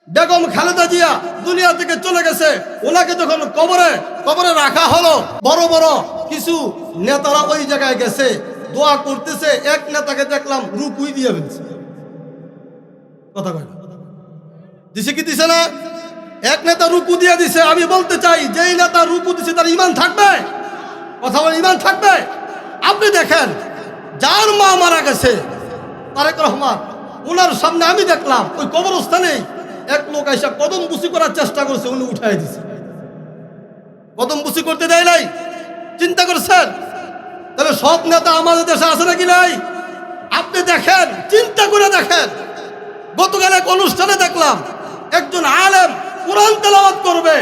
বেগম খালেদা জিয়া দুনিয়া থেকে চলে গেছে। ওনাকে যখন কবরে কবরে রাখা হলো, বড় বড় কিছু নেতারা ওই জায়গায় গেছে, দোয়া করতেছে। এক নেতাকে দেখলাম রুকুই দিয়ে ফেলছে। কথা কয় না, দিছে কি দিছে না? এক নেতা রুকু দিয়ে দিছে। আমি বলতে চাই, যেই নেতা রুকু দিছে তার ইমান থাকবে? কথা বলে, ইমান থাকবে? আপনি দেখেন, যার মা মারা গেছে তারেক রহমান, ওনার সামনে আমি দেখলাম ওই কবরস্থানে এক লোক এসে কদম বুসি করার চেষ্টা করছে, উনি উঠাই দিছে। কদম বুসি করতে দেয় নাই। চিন্তা করছেন? তাহলে সব নেতা আমাদের দেশে আছে নাকি নাই? আপনি দেখেন, চিন্তা করে দেখেন। গতকাল এক অনুষ্ঠানে দেখলাম একজন আলেম কোরআন তেলাওয়াত করবে,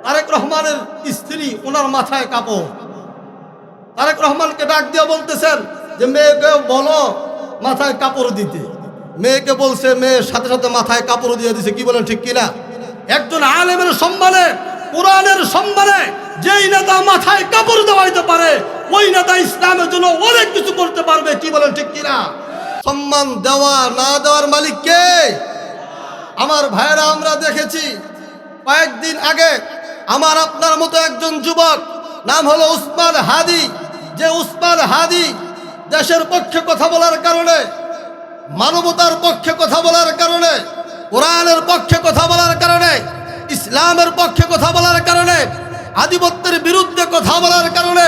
তারেক রহমানের স্ত্রী ওনার মাথায় কাপড়। তারেক রহমানকে ডাক দিয়ে বলতেছেন যে মেয়েকে বলো মাথায় কাপড় দিতে। মেয়েকে বলছে, মেয়ের সাথে সাথে মাথায় কাপড় দিয়ে দিছে। কি বলেন, ঠিক কিনা? একজন আলেমের সম্মানে, কোরআনের সম্মানে যেই নেতা মাথায় কাপড় দেওয়াইতে পারে, ওই নেতা ইসলামের জন্য অনেক কিছু করতে পারবে। কি বলেন, ঠিক কিনা? সম্মান দেওয়া না দেওয়ার মালিক কে? আমার ভাইরা, আমরা দেখেছি কয়েকদিন আগে আমার আপনার মতো একজন যুবক, নাম হলো উসমান হাদি, যে উসমান হাদি দেশের পক্ষে কথা বলার কারণে, মানবতার পক্ষে কথা বলার কারণে, কোরআনের পক্ষে কথা বলার কারণে, ইসলামের পক্ষে কথা বলার কারণে, আধিপত্যের বিরুদ্ধে কথা বলার কারণে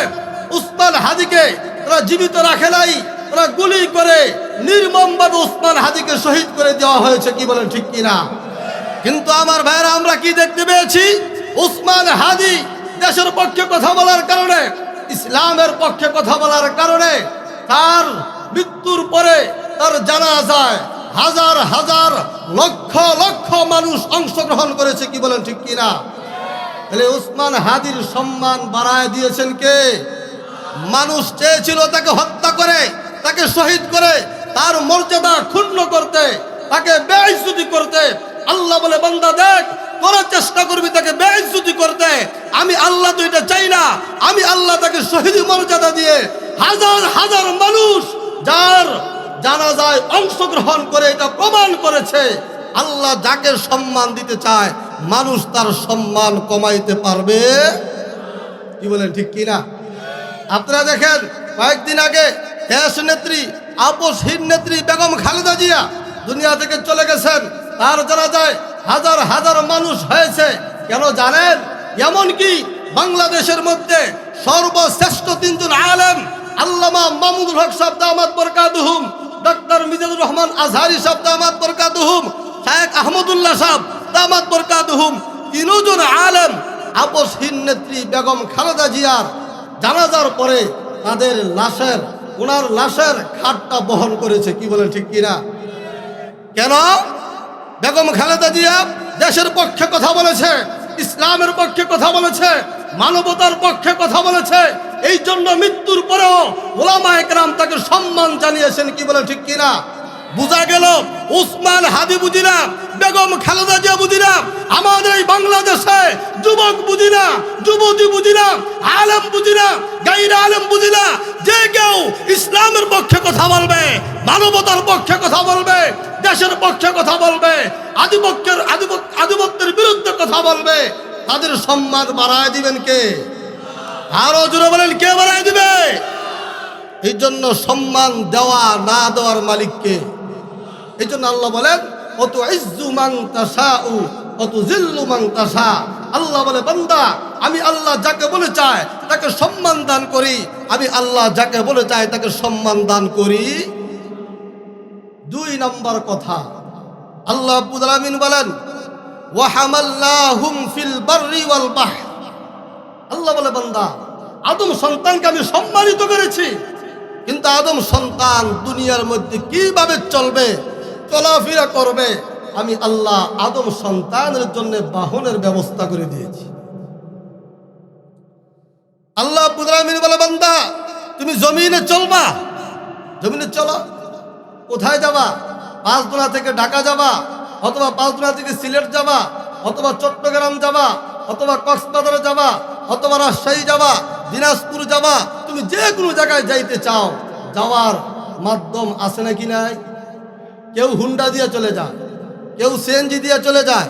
উসমান হাদিকে তারা জীবিত রাখে নাই, তারা গুলি করে নির্মমভাবে উসমান হাদিকে শহীদ করে দেওয়া হয়েছে। কি বলেন, ঠিক কিনা? কিন্তু আমার ভাইরা, আমরা কি দেখতে পেয়েছি? উসমান হাদি দেশের পক্ষে কথা বলার কারণে, ইসলামের পক্ষে কথা বলার কারণে তার মৃত্যুর পরে তার জানাজায় হাজার হাজার লক্ষ লক্ষ মানুষ অংশগ্রহণ করেছে। কি বলেন, ঠিক কিনা? তাহলে উসমান হাদির সম্মান বাড়ায় দিয়েছেন কে? মানুষ চেয়েছিল তাকে হত্যা করে, তাকে শহীদ করে, তার মর্যাদা ক্ষুণ্ণ করতে, তাকে বেইজ্জতি করতে। আল্লাহ বলে, বান্দা দেখ, তোরা চেষ্টা করবি তাকে বেইজ্জতি করতে, আমি আল্লাহ তো এটা চাই না। আমি আল্লাহ তাকে শহীদ মর্যাদা দিয়ে হাজার হাজার মানুষ যার জানাজায় অংশগ্রহণ করে এটা প্রমাণ করেছে, আল্লাহ যাকে সম্মান দিতে চায় মানুষ তার সম্মান কমাইতে পারবে। কি বলেন, ঠিক কিনা? আপনারা দেখেন, কয়েকদিন আগে দেশ নেত্রী, আপসহীন নেত্রী বেগম খালেদা জিয়া দুনিয়া থেকে চলে গেছেন। তার জানাজায় হাজার হাজার মানুষ হয়েছে। কেন জানেন? এমনকি বাংলাদেশের মধ্যে সর্বশ্রেষ্ঠ তিনজন আলেম, আল্লামা মামুনুল হক সাহেব দামাত বরকাতুহুম, ডক্টর মিজানুর রহমান আজহারি সাহেব দামাত বরকাতুহুম, শায়েখ আহমদুল্লাহ সাহেব দামাত বরকাতুহুম, তিনজন আলেম আপসহীন নেত্রী বেগম খালেদা জিয়ার জানাজার পরে তাদের লাশের, ওনার লাশের খাটটা বহন করেছে। কি বলেন, ঠিক কিনা? কেন? বেগম খালেদা জিয়া দেশের পক্ষে কথা বলেছে, ইসলামের পক্ষে কথা বলেছে, মানবতার পক্ষে কথা বলেছে। এই জন্য মৃত্যুর পরেও ওলামায়ে কেরাম তাকে সম্মান জানিয়েছেন। কি বলেন, ঠিক কিনা? বুঝা গেল উসমান হাদি বুঝি না, বেগম খালেদা জিয়া বুঝি না, আমাদের এই বাংলাদেশে যুবক বুঝি না, যুবতী বুঝি না, আলেম বুঝি না, গাইরা আলেম বুঝি না, যে কেউ ইসলামের পক্ষে কথা বলবে, মানবতার পক্ষে কথা বলবে, দেশের পক্ষে কথা বলবে, আধিপত্যের বিরুদ্ধে কথা বলবে, তাদের সম্মান বাড়ায় দিবেন কে? আরো জোরে বলেন, কে বাড়ায় দিবে? এই জন্য সম্মান দেওয়া না দেওয়ার মালিককে। এই জন্য আল্লাহ বলেন, অত ইজ্জু মান তাশাউ অত জিল্লু মান তাশা। আল্লাহ বলে, বান্দা, আমি আল্লাহ যাকে বলে চাই তাকে সম্মান দান করি, আমি আল্লাহ যাকে বলে চাই তাকে সম্মান দান করি। 2 নম্বর কথা, আল্লাহ রাব্বুল আলামিন বলেন, ওয়া হামালনাহুম ফিল বাররি ওয়াল বাহর। আল্লাহ বলে, বান্দা, আদম সন্তানকে আমি সম্মানিত করেছি, কিন্তু আদম সন্তান দুনিয়ার মধ্যে কিভাবে চলবে, চলাফেরা করবে, আমি আল্লাহ আদম সন্তানের জন্য বাহনের ব্যবস্থা করে দিয়েছি। আল্লাহ রাব্বুল আলামিন বলে, বান্দা, তুমি জমিনে চলবা, জমিনে চলো। কোথায় যাবা? পাঁচদোনা থেকে ঢাকা যাবা, অথবা পাঁচদোনা থেকে সিলেট যাবা, অথবা চট্টগ্রাম যাবা, অথবা কক্সবাজারে যাবা, অথবা রাজশাহী যাবা, দিনাজপুর যাবা। তুমি যে কোনো জায়গায় যাইতে চাও, যাওয়ার মাধ্যম আছে নাকি নাই? কেউ হুন্ডা দিয়ে চলে যায়, কেউ সিএনজি দিয়ে চলে যায়,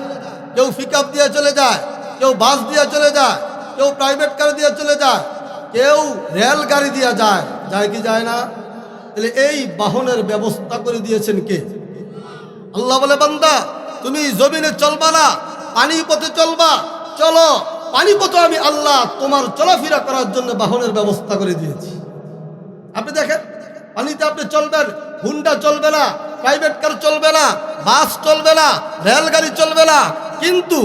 কেউ পিকআপ দিয়ে চলে যায়, কেউ বাস দিয়ে চলে যায়, কেউ প্রাইভেট কার দিয়ে চলে যায়, কেউ রেল গাড়ি দিয়ে যায়, যায় কি যায় না? তাহলে এই বাহনের ব্যবস্থা করে দিয়েছেন কে? আল্লাহ বলে, বান্দা তুমি জমিনে চলবা না, পানি পথে চলবা, চলো পানি পথে আমি আল্লাহ তোমার চলাফেরা করার জন্য বাহনের ব্যবস্থা করে দিয়েছি। আপনি দেখেন, পানিতে আপনি চলবেন, হুন্ডা চলবে না, প্রাইভেট কার চলবে না, বাস চলবে না, রেলগাড়ি চলবে না, কিন্তু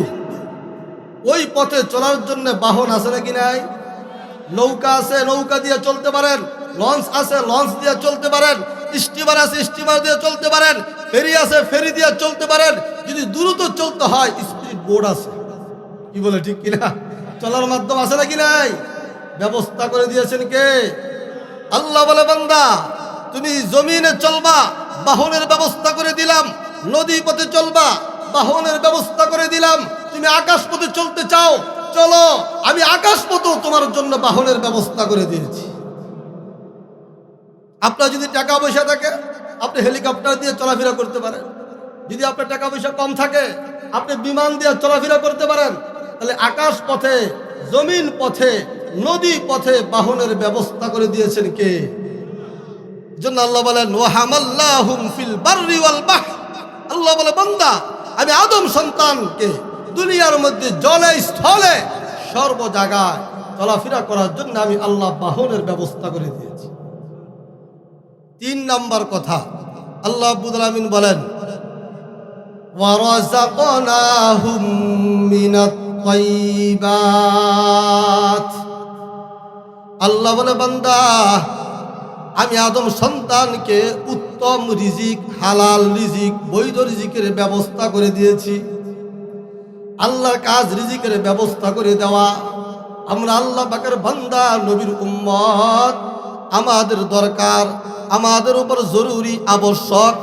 ওই পথে চলার জন্য বাহন আছে নাকি নাই? নৌকা আছে, নৌকা দিয়ে চলতে পারেন, লঞ্চ আছে, লঞ্চ দিয়ে চলতে পারেন, স্টিমার আছে, স্টিমার দিয়ে চলতে পারেন, ফেরি আছে, ফেরি দিয়ে চলতে পারেন। যদি দ্রুত চলতে হয় স্পিড বোর্ড আছে। কি বলে ঠিক কিনা? চলার মাধ্যম আছে নাকি নাই? ব্যবস্থা করে দিয়েছেন কে? আল্লাহ বলে, বান্দা তুমি জমিনে চলবা, বাহনের ব্যবস্থা করে দিলাম। নদী পথে চলবা, বাহনের ব্যবস্থা করে দিলাম। তুমি আকাশ পথে চলতে চাও, চলো আমি আকাশ পথেও তোমার জন্য বাহনের ব্যবস্থা করে দিয়েছি। আপনার যদি টাকা পয়সা থাকে আপনি হেলিকপ্টার দিয়ে চলাফেরা করতে পারেন। যদি আপনার টাকা পয়সা কম থাকে আপনি বিমান দিয়ে চলাফেরা করতে পারেন। তাহলে আকাশ পথে, জমিন পথে, নদী পথে বাহনের ব্যবস্থা করে দিয়েছেন কে? জন্য আল্লাহ বলেন, ওয়াহামাল্লাহুম ফিল বাররি ওয়াল বাহর। আল্লাহ বলে, বান্দা আমি আদম সন্তানকে দুনিয়ার মধ্যে জলে স্থলে সর্ব জায়গায় চলাফেরা করার জন্য আমি আল্লাহ বাহনের ব্যবস্থা করে দিয়েছি। 3 নম্বর কথা, আল্লাহ রাব্বুল আলামিন বলেন, ওয়ারাযাকনাহুম মিনাত তাইয়্যিবাত। আল্লাহ বলে, বান্দা আমি আদম সন্তানকে উত্তম রিজিক, হালাল রিজিক, বৈধ রিজিকের ব্যবস্থা করে দিয়েছি। আল্লাহর কাজ রিজিকের ব্যবস্থা করে দেওয়া। আমরা আল্লাহ পাকের বান্দা, নবীর উম্মত, আমাদের দরকার, আমাদের উপর জরুরি আবশ্যক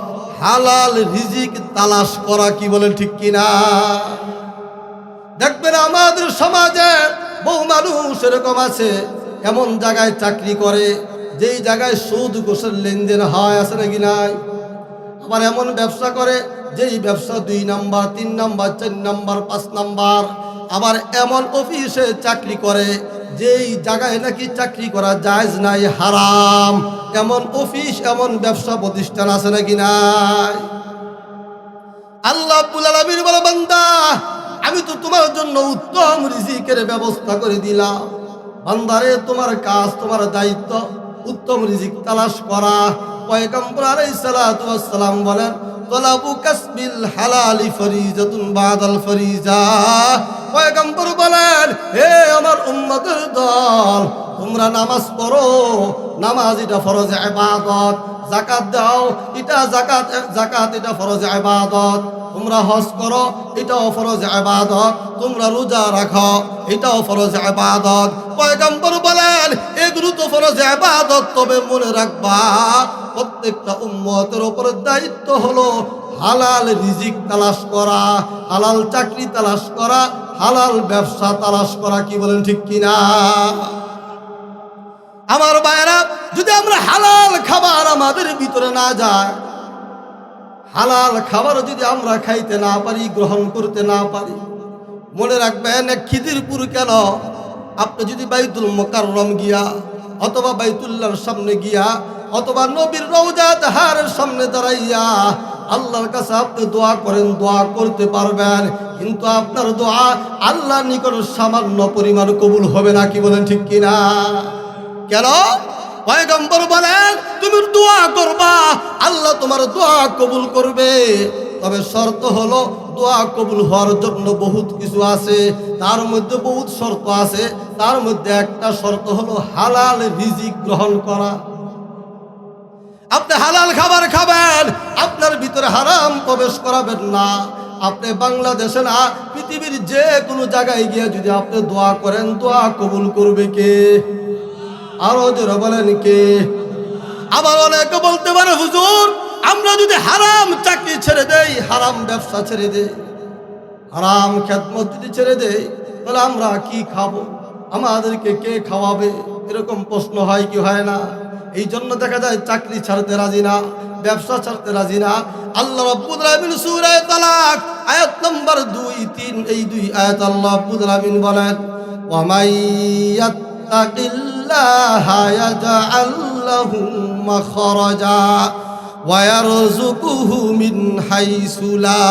হালাল রিজিক তালাশ করা। কি বলেন ঠিক কিনা? দেখবেন আমাদের সমাজে বহু মানুষ এরকম আছে, এমন জায়গায় চাকরি করে যেই জায়গায় সুদ ঘুষের লেনদেন হয়, আছে নাকি নাই? আবার এমন ব্যবসা করে যেই ব্যবসা 2 নাম্বার, 3 নাম্বার, 4 নাম্বার, 5 নাম্বার। আবার এমন অফিসে চাকরি করে যেই জায়গায় নাকি চাকরি করা জায়েজ নাই, হারাম। এমন অফিস, এমন ব্যবসা প্রতিষ্ঠান আছে নাকি নাই? আল্লাহ রাব্বুল আলামিন বলে, বান্দা আমি তো তোমার জন্য উত্তম রিজিকের ব্যবস্থা করে দিলাম। বান্দারে তোমার কাজ, তোমার দায়িত্ব উত্তম রিজিক তালাশ করা। পয়গম্বর আলাইহিস সালাতু ওয়াস সালাম বলেন, তলাবু কাসবিল হালালি ফরিজাতুন বাদাল ফরিজা। পয়গম্বর বলেন, হে আমার উম্মতের দল, তোমরা নামাজ পড়ো, নামাজ এটা ফরজ ইবাদত। যাকাত দাও, এটা যাকাত এটা ফরজ ইবাদত। তোমরা হজ করো, এটাও ফরজ ইবাদত। তোমরা রোজা রাখো, এটাও ফরজ ইবাদত। পয়গম্বর বলেন, এগুলো তো ফরজ ইবাদত, তবে মনে রাখবা প্রত্যেকটা উম্মতের উপর দায়িত্ব হলো হালাল রিজিক তালাশ করা, হালাল চাকরি তালাশ করা, হালাল ব্যবসা তালাশ করা। কি বলেন ঠিক কিনা? আমার ভাইরা, যদি আমরা হালাল খাবার আমাদের ভিতরে না যায়, হালাল খাবার যদি আমরা খাইতে না পারি, গ্রহণ করতে না পারি, মনে রাখবেন খিদিরপুর কেন, আপনি যদি বাইতুল মুকাররম গিয়া অথবা বাইতুল্লাহর সামনে গিয়া অথবা নবীর রওজা তাহারের সামনে দাঁড়াইয়া আল্লাহর কাছে আপনি দোয়া করেন, দোয়া করতে পারবেন, কিন্তু আপনার দোয়া আল্লাহর নিকট সামান্য পরিমাণ কবুল হবে না। কি বলেন ঠিক কিনা? কেন? পয়গম্বর বলেন, তুমি দোয়া করবা, আল্লাহ তোমার দোয়া কবুল করবে, তবে শর্ত হলো দোয়া কবুল হওয়ার জন্য বহুত কিছু আছে, তার মধ্যে বহুত শর্ত আছে। তার মধ্যে একটা শর্ত হলো হালাল রিজিক গ্রহণ করা। আপনি হালাল খাবার খাবেন, আপনার ভিতরে হারাম প্রবেশ করাবেন না। আপনি বাংলাদেশে না, পৃথিবীর যে কোনো জায়গায় গিয়ে যদি আপনি দোয়া করেন, দোয়া কবুল করবে কে? আরো জোরে বলেন কে? আবার অনেকে বলতে পারে, হুজুর আমরা যদি হারাম চাকরি ছেড়ে দেই, হারাম ব্যবসা ছেড়ে দেই, হারাম খেদমত যদি ছেড়ে দেই, তাহলে আমরা কি খাবো? আমাদেরকে কে খাওয়াবে? এরকম প্রশ্ন হয় কি হয় না? এই জন্য দেখা যায় চাকরি ছাড়তে রাজি না, ব্যবসা ছাড়তে রাজি না। আল্লাহ রাব্বুল আলামিন সূরা তালাক আয়াত নম্বর 2-3 এই দুই আয়াত আল্লাহ রাব্বুল আলামিন বলেন, ওয়া মান ইয়াত্তাকিল্লাহা ইয়াজআল লাহু মাখরাজা ওয়া ইয়ারযুকুহু মিন হাইসু লা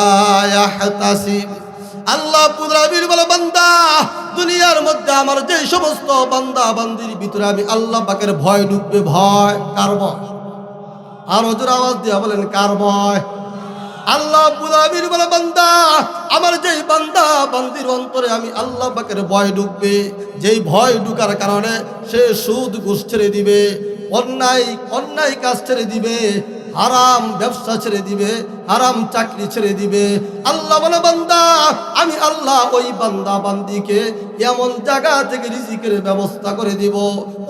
ইয়াহতাসিব। আল্লাহ রাব্বুল আলামিন বলে, বান্দা, দুনিয়ার মধ্যে আমার যে সমস্ত বান্দা বান্দির ভিতরে আমি আল্লাহ পাকের ভয় ঢুকবে। ভয় কার ভয়? আরো জোরে আওয়াজ দিয়ে বলেন, কার ভয়? আল্লাহ রাব্বুল আলামিন বলে, বান্দা, আমার যেই বান্দা বান্দির অন্তরে আমি আল্লাহ পাকের ভয় ঢুকবে, যেই ভয় ঢুকার কারণে সে সুদ ঘুষ ছেড়ে দিবে, অন্যায় কাজ ছেড়ে দিবে, হারাম ব্যবসা ছেড়ে দিবে, হারাম চাকরি ছেড়ে দিবে। আল্লাহ বলে, বান্দা, আমি আল্লাহ ওই বান্দা বান্দিকে এমন জায়গা থেকে রিজিকের ব্যবস্থা করে দিব,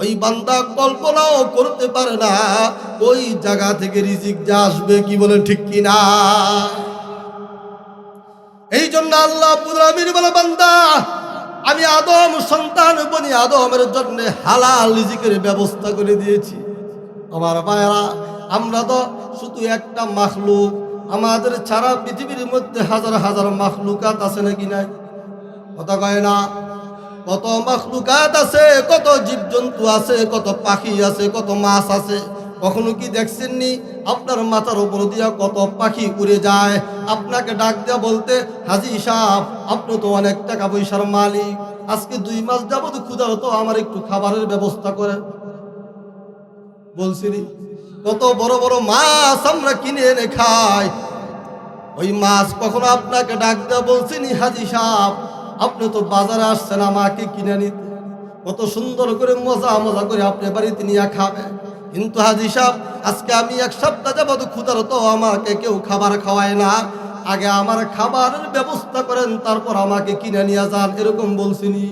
ওই বান্দা কল্পনাও করতে পারে না ওই জায়গা থেকে রিজিক যা আসবে। কি বলেন ঠিক কিনা? এই জন্য আল্লাহ রাব্বুল আলামিন বলে, বান্দা, আমি আদম সন্তান বনি আদমের জন্য হালাল রিজিকের ব্যবস্থা করে দিয়েছি। আমার ভাইরা, আমরা তো শুধু একটা মাখলুক, আমাদের সারা পৃথিবীর মধ্যে হাজার হাজার মাখলুকাত আছে নাকি নাই? কথা কয় না? কত মাখলুকাত আছে, কত জীবজন্তু আছে, কত পাখি আছে, কত মাছ আছে। কখনো কি দেখছেননি আপনার মাথার উপর দিয়া কত পাখি উড়ে যায়? আপনাকে ডাক দেয়া বলতে, হাজী সাহেব, আপনি তো অনেক টাকা পয়সার মালিক, আজকে 2 মাস যাবত ক্ষুধার্ত, আমার একটু খাবারের ব্যবস্থা করেন। বলছিনি? কত বড় বড় মাছ আমরা কিনে এনে খাই। ওই মাছ কখনো আপনাকে ডাক দেয়া বলছিনি, হাজী সাহেব, আপনি তো বাজারে আসছেন আমাকে কিনে নিতে, কত সুন্দর করে মজা মজা করে আপনি বাড়িতে নিয়ে খাবেন। কিন্তু হাজী সাহেব, আজকে আমি 1 সপ্তাহ যাবত ক্ষুধার্ত, আমাকে কেউ খাবার খাওয়ায় না, আগে আমার খাবারের ব্যবস্থা করেন, তারপর আমাকে কিনে নিয়ে যান। এরকম বলছিনি?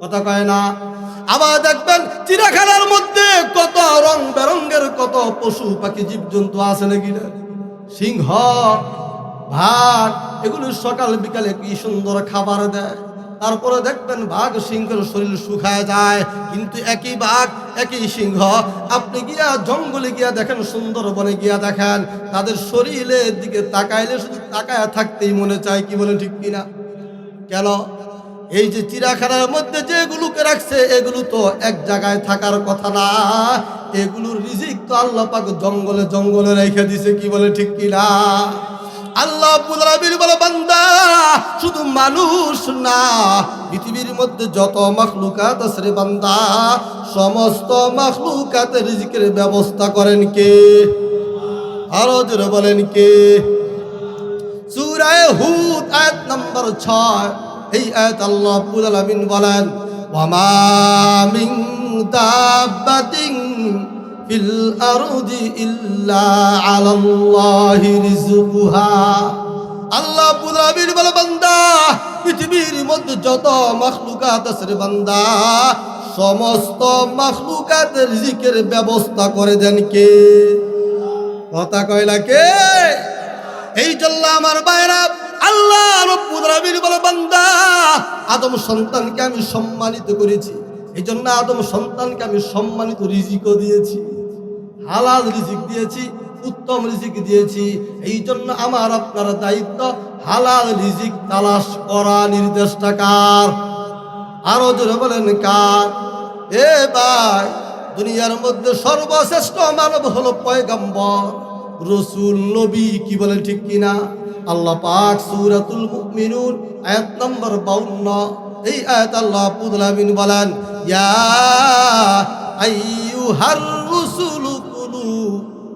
কথা কয় না? আবার দেখবেন চিড়িয়াখানার মধ্যে কত রং বেরঙ্গের কত পশু পাখি জীবজন্তু আছে নাকি না? সিংহ, বাঘ, এগুলো সকাল বিকালে কি সুন্দর খাবার দেয়। তারপরে দেখবেন বাঘ সিংহের শরীর শুকায় যায়, কিন্তু একই বাঘ একই সিংহ আপনি গিয়া জঙ্গলে গিয়া দেখেন, সুন্দরবনে গিয়া দেখেন, তাদের শরীরের দিকে তাকাইলে শুধু তাকায়া থাকতেই মনে চায়। কি বলে ঠিক কিনা? কেন? এই যে চিড়িয়াখানার মধ্যে যেগুলোকে রাখছে, এগুলো তো এক জায়গায় থাকার কথা না, এগুলোর রিজিক তো আল্লাহ পাক জঙ্গলে জঙ্গলে রেখে দিছে। কি বলে ঠিক কিনা? আল্লাহ রাব্বুল আলামিন বলে, বান্দা, শুধু মানুষ না, পৃথিবীর মধ্যে যত মাখলুকাত আছে রে বান্দা, সমস্ত মাখলুকাতের রিজিকের ব্যবস্থা করেন কে? আরো জোরে বলেন কে? সূরা হুদ আয়াত নম্বর 6 এই আয়াত আল্লাহ রাব্বুল আলামিন বলেন, ওয়া মা মিন দাব্বাতিন ফিল আরদি ইল্লা আলাল্লাহি রিজকুহা। আল্লাহ রাব্বুল আলামিন বলে, বান্দা, পৃথিবীর মধ্যে যত মাখলুকাত আছে রে বান্দা, সমস্ত মাখলুকাতের রিজিকের ব্যবস্থা করে দেন কে? কথা কয়লা কে? এই জন্য আমার ভাইরা, আল্লাহ রাব্বুল আলামিন বলে, বান্দা, আদম সন্তানকে আমি সম্মানিত করেছি, এই জন্য আদম সন্তানকে আমি সম্মানিত রিজিকও দিয়েছি, হালাল রিজিক দিয়েছি, উত্তম রিজিক দিয়েছি। এই জন্য আমার আপনার দায়িত্ব হালাল রিজিক তালাশ করা। নির্দেশটা কার? আরো জোরে বলেন, কার? এ ভাই, দুনিয়ার মধ্যে সর্বশ্রেষ্ঠ মানব হলো পয়গম্বর, রসুল, নবী। কি বলেন ঠিক কিনা? আল্লাহ পাক সূরাতুল মুমিনুন আয়াত নম্বর 52 এই আয়াত আল্লাহ রাব্বুল আলামিন বলেন, ইয়া আইয়ুহার রুসুলু কুলু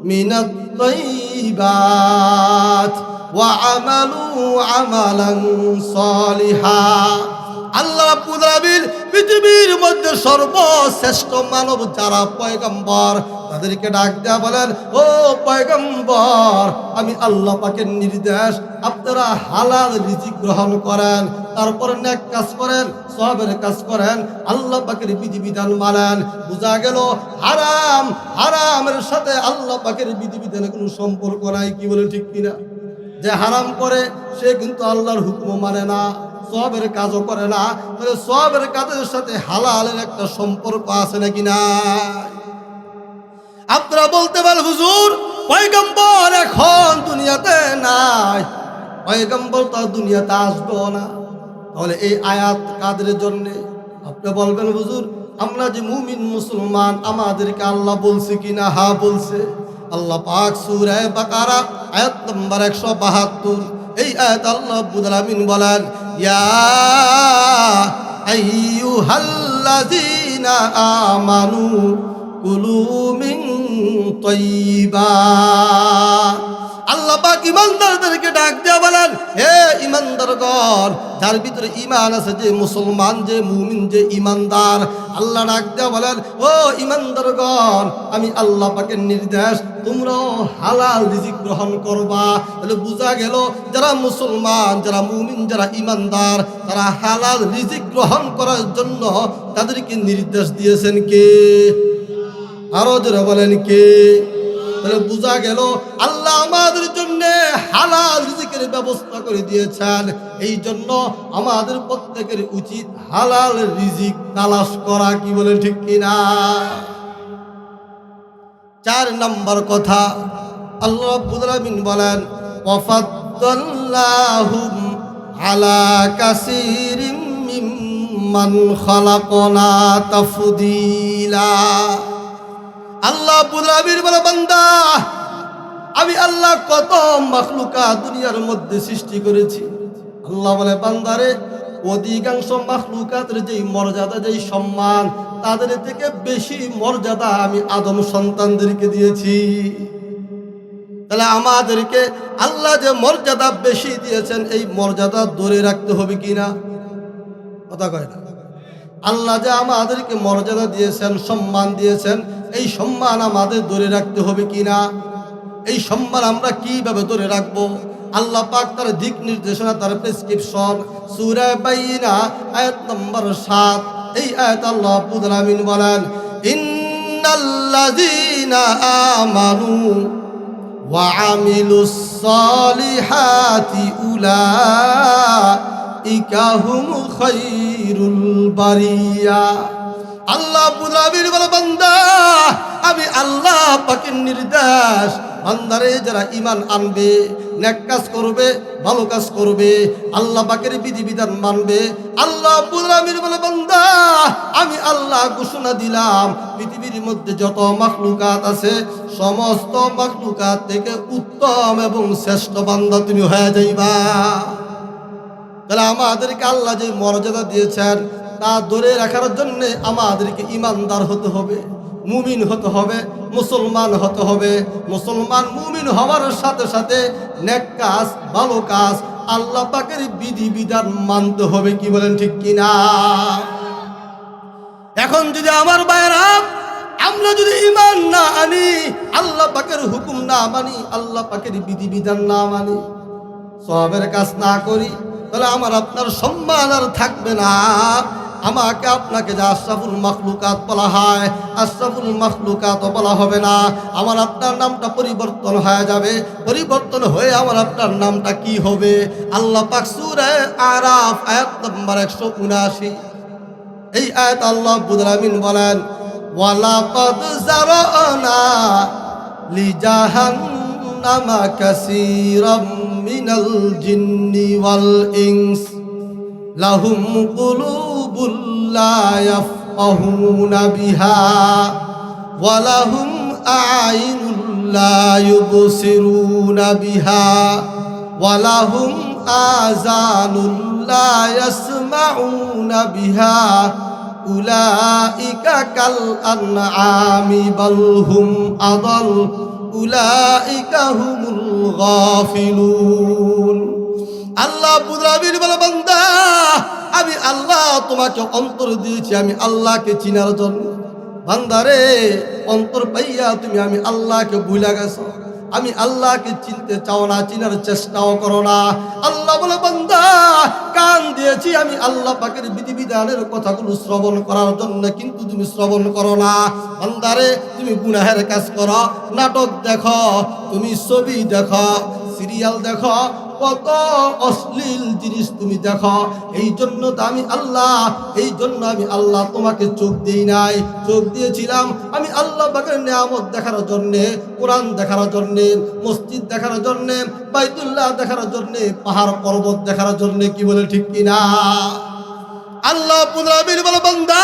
মিনাত তাইয়্যিবাত ওয়া আমালু আমালান সালিহা। আল্লাহ রাব্বুল আলামিন পৃথিবীর মধ্যে সর্বশ্রেষ্ঠ মানব যারা পয়গম্বর, তাদেরকে ডাক দেয়া বলেন, ও পয়গম্বর, আমি আল্লাহ পাকের নির্দেশ, আপনারা হালাল রিজিক গ্রহণ করেন, তারপরে নেক কাজ করেন, সওয়াবের কাজ করেন, আল্লাহ পাকের বিধিবিধান মানেন। বোঝা গেল হারামের সাথে আল্লাহ পাকের বিধিবিধানের কোনো সম্পর্ক নাই। কি বলে ঠিক কিনা? যে হারাম করে সে কিন্তু আল্লাহর হুকুম মানে না, সওয়াবের কাজও করে না, তাহলে সওয়াবের কাজের সাথে হালালের একটা সম্পর্ক আছে নাকি না? আপনারা বলতে পারেন, হুজুর, পয়গম্বর এখন দুনিয়াতে নাই, পয়গম্বর তো দুনিয়াতে আসবে না। তাহলে এই আয়াত কাদের জন্য? আপনি বলবেন হুজুর আমরা যে মুমিন মুসলমান আমাদেরকে আল্লাহ বলছে কিনা? হ্যাঁ বলছে। আল্লাহ পাক সূরা বাকারা আয়াত নম্বর 172 এই আয়াত আল্লাহ রাব্বুল আলামিন বলেন, ইয়া আইয়ুহাল্লাযীনা আমানু কুলু মিন তাইয়্যিবাত। আল্লাহ পাক ইমানদারদেরকে ডাক দিয়ে বলেন, হে ইমানদারগণ, যার ভিতরে ঈমান আছে, যে মুসলমান, যে মুমিন, যে ইমানদার, আল্লাহ ডাক দিয়ে বলেন, ও ইমানদারগণ, আমি আল্লাহ পাকের নির্দেশ তোমরাও হালাল রিজিক গ্রহণ করবা। তাহলে বোঝা গেল যারা মুসলমান, যারা মুমিন, যারা ইমানদার, তারা হালাল রিজিক গ্রহণ করার জন্য তাদেরকে নির্দেশ দিয়েছেন কে? আরো যারা বলেন কে? তাহলে বোঝা গেল আল্লাহ আমাদের জন্য হালাল রিজিকের ব্যবস্থা করে দিয়েছেন। এই জন্য আমাদের প্রত্যেকের উচিত হালাল রিজিক তালাশ করা। কি বলেন ঠিক কিনা? 4 নম্বর কথা আল্লাহ রাব্বুল আলামিন বলেন, ওয়াফাদ্দাল্লাহুম আলা কাসীরিম মিম্মান খালাকনা তাফদীলা। আল্লাহ রাব্বুল আলামিন বলে, বান্দা আমি আল্লাহ কত মাখলুকাত দুনিয়ার মধ্যে সৃষ্টি করেছি। আল্লাহ বলে, বান্দারে অধিকাংশ মাখলুকাতের যেই মর্যাদা, যেই সম্মান, তাদের থেকে বেশি মর্যাদা আমি আদম সন্তানদেরকে দিয়েছি। তাহলে আমাদেরকে আল্লাহ যে মর্যাদা বেশি দিয়েছেন, এই মর্যাদা ধরে রাখতে হবে কিনা? কথা কয় না। আল্লাহ যে আমাদেরকে মর্যাদা দিয়েছেন, সম্মান দিয়েছেন, এই সম্মান আমাদের ধরে রাখতে হবে কিনা? এই সম্মান আমরা কিভাবে ধরে রাখবো? আল্লাহ পাক তার দিক নির্দেশনা, তার প্রেসক্রিপশন সূরা বাইনা আয়াত নম্বর 7 এই আয়াত আল্লাহ রাব্বুল আলামিন বলেন, ইন্নাল্লাযীনা আমানু ওয়া আমিলুস সালিহাতি উলাইকা হুম খায়রুল বারিয়া। আল্লাহ রাব্বুল আলামিন বলে, বান্দা আমি আল্লাহ পাকের নির্দেশ, বান্দারে যারা ঈমান আনবে, নেক কাজ করবে, ভালো কাজ করবে, আল্লাহ পাকের বিধিবিধান মানবে, আল্লাহ রাব্বুল আলামিন বলে, বান্দা আমি আল্লাহ ঘোষণা দিলাম পৃথিবীর মধ্যে যত মাখলুকাত আছে, সমস্ত মাখলুকাত থেকে উত্তম এবং শ্রেষ্ঠ বান্দা তুমি হয়ে যাইবা। তাহলে আমাদেরকে আল্লাহ যে মর্যাদা দিয়েছেন তা ধরে রাখার জন্য আমাদেরকে ইমানদার হতে হবে, মুমিন হতে হবে, মুসলমান হতে হবে। মুসলমান মুমিন হওয়ার সাথে সাথে নেক কাজ, ভালো কাজ, আল্লাহ পাকের বিধিবিধান মানতে হবে। কি বলেন ঠিক কিনা? এখন যদি আমার ভাইরা আমরা যদি ঈমান না আনি, আল্লাহ পাকের হুকুম না মানি, আল্লাহ পাকের বিধিবিধান না মানি, সওয়াবের কাজ না করি, তাহলে আমার আপনার সম্মান আর থাকবে না। আমাকে আপনাকে যে আশরাফুল মাখলুকাত বলা হয়, আশরাফুল মাখলুকাত বলা হবে না। আমার আপনার নামটা পরিবর্তন হয়ে যাবে। পরিবর্তন হয়ে আমার আপনার নামটা কি হবে? আল্লাহ পাক সূরা আরাফ আয়াত নম্বর 179 এই আয়াত আল্লাহ রাব্বুল আলামিন বলেন, ওয়ালাকাদ যারানা লিজাহান্নামা কাসীরাম মিনাল জিন্নি ওয়াল ইনস লাহুম কুলুবুল লা ইয়াফকাহুনা বিহা ওয়া লাহুম আ'ইনুন লা ইউবসিরুনা বিহা ওয়া লাহুম আযানুন লা ইয়াসমাউনা বিহা উলাইকা কাল আনআমি বাল হুম আদাল উলাইকা হুমুল গাফিলুন। আল্লাহ রাব্বুল আলামিন বলে, বান্দা আমি আল্লাহ তোমাকে অন্তর দিয়েছি আমি আল্লাহকে চিনার জন্য। বান্দারে অন্তর পাইয়া তুমি আমি আল্লাহকে ভুলে গেছো, আমি আল্লাহকে চিনতে চাও না, চিনার চেষ্টাও করো না। আল্লাহ বলে, বান্দা কান দিয়েছি আমি আল্লাহ পাকের বিধিবিধানের কথাগুলো শ্রবণ করার জন্য, কিন্তু তুমি শ্রবণ করো না। বান্দারে তুমি গুনাহের কাজ করো, নাটক দেখো, তুমি ছবি দেখো, সিরিয়াল দেখো, কত অশ্লীল জিনিস তুমি দেখো। এই জন্য তো আমি আল্লাহ তোমাকে চোখ দিই নাই। চোখ দিয়েছিলাম আমি আল্লাহ পাকের নিয়ামত দেখার জন্যে, কোরআন দেখার জন্যে, মসজিদ দেখার জন্যে, বাইতুল্লাহ দেখার জন্যে, পাহাড় পর্বত দেখার জন্যে। কি বলে ঠিক কিনা? আল্লাহ পুনরাবির বলে বান্দা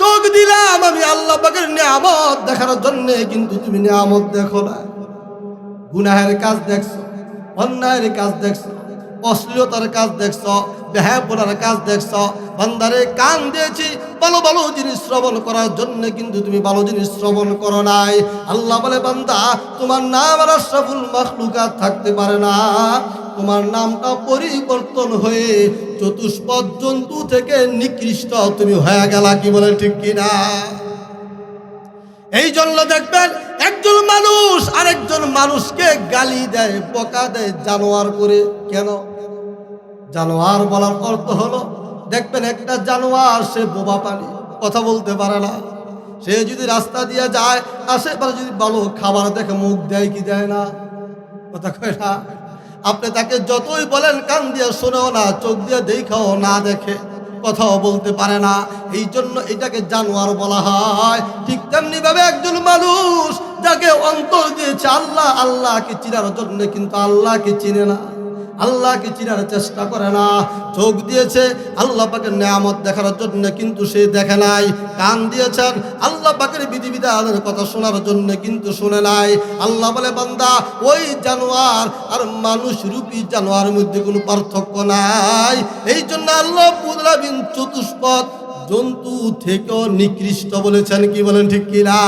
চোখ দিলাম আমি আল্লাহ পাকের নিয়ামত দেখার জন্যে, কিন্তু তুমি নিয়ামত দেখো না। গুনাহের কাজ দেখছো, অন্যায়ের কাজ দেখছো, অশ্লীলতার কাজ দেখছো, বেহায়াপনার কাজ দেখছো। বান্দারে কান দিয়েছি ভালো ভালো জিনিস শ্রবণ করার জন্য, কিন্তু তুমি ভালো জিনিস শ্রবণ করো নাই। আল্লাহ বলে বান্দা তোমার নাম আর আশরাফুল মাখলুকাত থাকতে পারে না, তোমার নামটা পরিবর্তন হয়ে চতুষ্পদ জন্তু থেকে নিকৃষ্ট তুমি হয়ে গেলা। কি বলে ঠিক কিনা? এই জন্য দেখবেন একজন মানুষ আরেকজন মানুষকে গালি দেয়, বকা দেয়, জানোয়ার করে। কেন জানোয়ার বলার অর্থ হলো, দেখবেন একটা জানোয়ার সে বোবা প্রাণী, কথা বলতে পারে না। সে যদি রাস্তা দিয়ে যায়, আশেপাশে যদি ভালো খাবার দেখে মুখ দেয় কি দেয় না? কথা কয় না? আপনি তাকে যতই বলেন কান দিয়ে শোনেও না, চোখ দিয়ে দেখাও না, দেখে কথাও বলতে পারে না। এই জন্য এটাকে জানোয়ার বলা হয়। ঠিক তেমনি ভাবে একজন মানুষ যাকে অন্তর দিয়েছে আল্লাহকে চিনার জন্য, কিন্তু আল্লাহকে চিনে না, আল্লাহকে চিনার চেষ্টা করে না। চোখ দিয়েছে আল্লাহ পাকের নিয়ামত দেখার জন্য, কিন্তু সে দেখে নাই। কান দিয়েছেন আল্লাহ পাকের বিধিবিধানের কথা শোনার জন্য, কিন্তু শুনে নাই। আল্লাহ বলে বান্দা ওই জানোয়ার আর মানুষ রূপী জানোয়ার মধ্যে কোনো পার্থক্য নাই। এই জন্য আল্লাহ পুনরাবিন চতুষ্পদ জন্তু থেকেও নিকৃষ্ট বলেছেন। কি বলেন ঠিক কিনা?